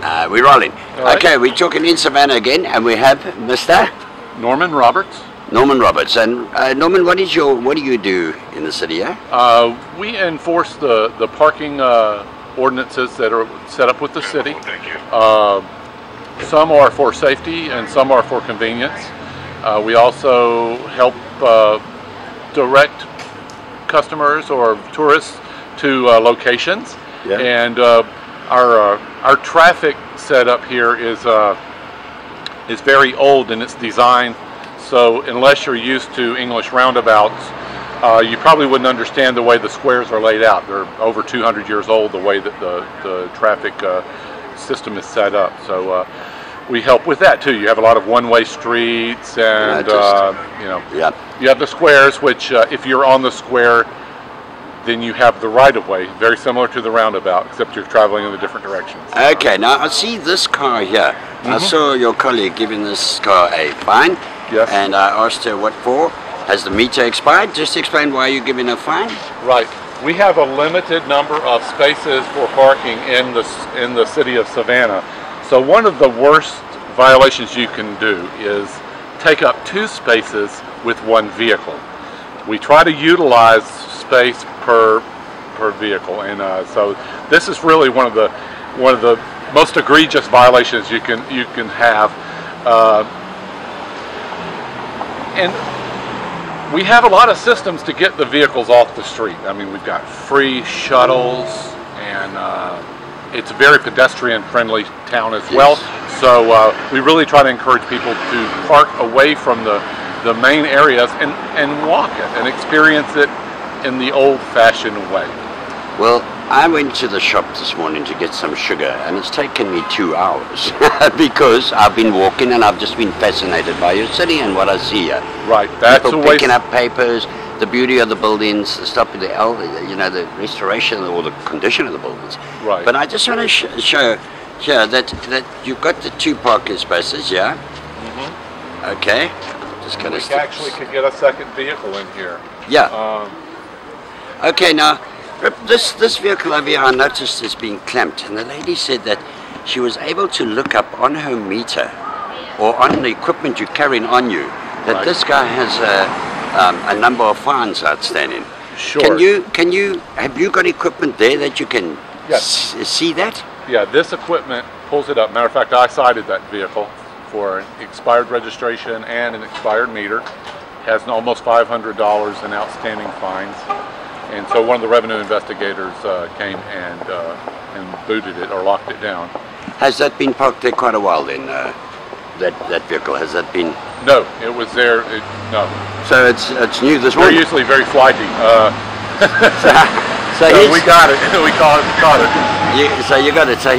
We're rolling. Right. Okay, we're talking in Savannah again, and we have Mr. Norman Roberts. Norman Roberts. And Norman, what do you do in the city? We enforce the parking ordinances that are set up with the city. Thank you. Some are for safety and some are for convenience. We also help direct customers or tourists to locations. Yeah. And our traffic setup here is very old in its design. So unless you're used to English roundabouts, you probably wouldn't understand the way the squares are laid out. They're over 200 years old, the way that the traffic system is set up. So we help with that too. You have a lot of one-way streets, and you have the squares, which if you're on the square, then you have the right-of-way, very similar to the roundabout, except you're traveling in the different directions. Okay, now I see this car here. I saw your colleague giving this car a fine. Yes. And I asked her what for. Has the meter expired? Just explain why you're giving a fine. Right. We have a limited number of spaces for parking in the city of Savannah. So one of the worst violations you can do is take up 2 spaces with 1 vehicle. We try to utilize space per vehicle, and so this is really one of the most egregious violations you can have. And we have a lot of systems to get the vehicles off the street. I mean, we've got free shuttles, and it's a very pedestrian-friendly town as well. So we really try to encourage people to park away from the main areas and walk it and experience it in the old-fashioned way. Well, I went to the shop this morning to get some sugar, and it's taken me 2 hours because I've been walking and I've just been fascinated by your city and what I see here. Right, that's people picking up papers, the beauty of the buildings, the stuff with the the restoration or the condition of the buildings. Right. But I just want to show here that you've got the 2 parking spaces, yeah. Okay. Just gonna. We actually could get a second vehicle in here. Yeah. Okay, now. This vehicle over here I noticed is being clamped, and the lady said that she was able to look up on her meter or on the equipment you're carrying on you that this guy has a number of fines outstanding. Sure. Have you got equipment there that you can see that? Yeah, this equipment pulls it up. Matter of fact, I cited that vehicle for an expired registration and an expired meter. Has almost $500 in outstanding fines. And so one of the revenue investigators came and booted it or locked it down. Has that been parked there quite a while then, that vehicle? Has that been? No, it was there, no. So it's new this morning? They're usually very flighty. So we got it, we caught it. So you got it. So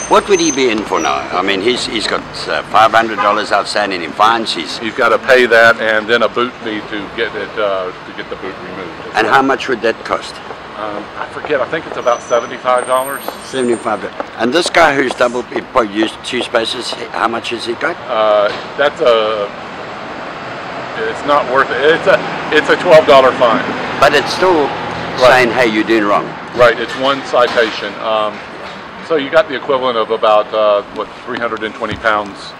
what would he be in for now? I mean, he's got $500 outstanding in fines. He's got to pay that and then a boot fee to get it the boot removed. And how much would that cost? I forget. I think it's about $75. $75. And this guy who's probably used 2 spaces, how much has he got? It's not worth it. It's a $12 fine. But it's still saying, hey, you're doing wrong. Right. It's 1 citation. So you got the equivalent of about 320 pounds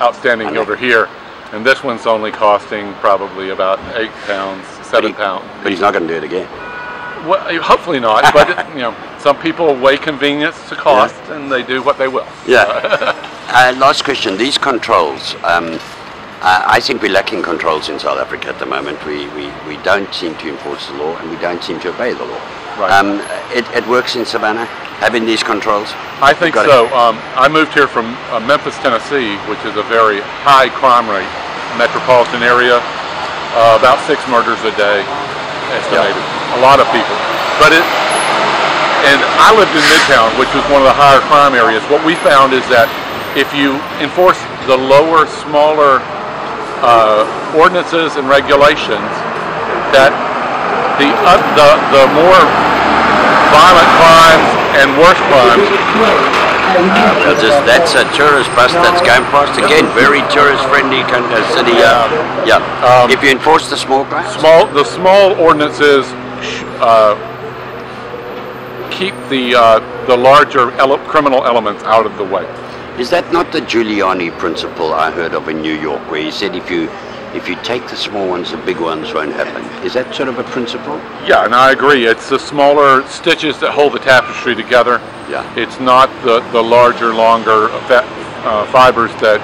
outstanding over here, and this one's only costing probably about 8 pounds, 7 pounds. But he's not going to do it again. Well, hopefully not. But some people weigh convenience to cost, and they do what they will. Yeah. Last question. These controls. I think we're lacking controls in South Africa at the moment. We don't seem to enforce the law, and we don't seem to obey the law. Right. It works in Savannah, having these controls? I think so. I moved here from Memphis, Tennessee, which is a very high crime rate metropolitan area. About 6 murders a day, estimated. A lot of people. And I lived in Midtown, which was one of the higher crime areas. What we found is that if you enforce the lower, smaller ordinances and regulations, that the more violent crimes and worse crimes. That's a tourist bus that's going past again. Very tourist-friendly city. If you enforce the small crimes, the small ordinances keep the larger criminal elements out of the way. Is that not the Giuliani principle I heard of in New York, where he said if you take the small ones, the big ones won't happen? Is that sort of a principle? Yeah, and I agree. It's the smaller stitches that hold the tapestry together. Yeah. It's not the larger, longer fibers that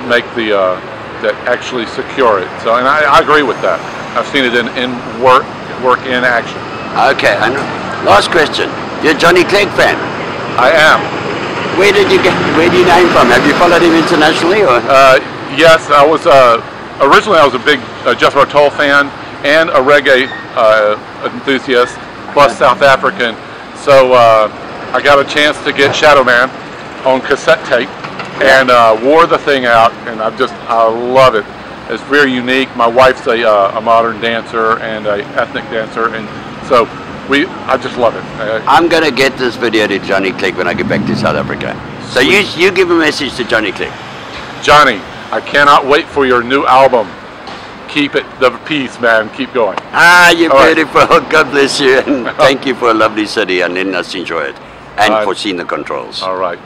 make that actually secure it. So, and I agree with that. I've seen it in work in action. Okay, and last question. You're a Johnny Clegg fan? I am. Where do you know him from? Have you followed him internationally, or? Yes, I was originally I was a big Jethro Tull fan and a reggae enthusiast, plus South African. So I got a chance to get Shadow Man on cassette tape and wore the thing out, and I love it. It's very unique. My wife's a modern dancer and a ethnic dancer, and so I just love it. I'm going to get this video to Johnny Clegg when I get back to South Africa. So you give a message to Johnny Clegg. Johnny, I cannot wait for your new album. Keep it the peace, man. Keep going. Ah, you're All beautiful. Right. God bless you, and thank you for a lovely city, and letting us enjoy it, and for seeing the controls. All right.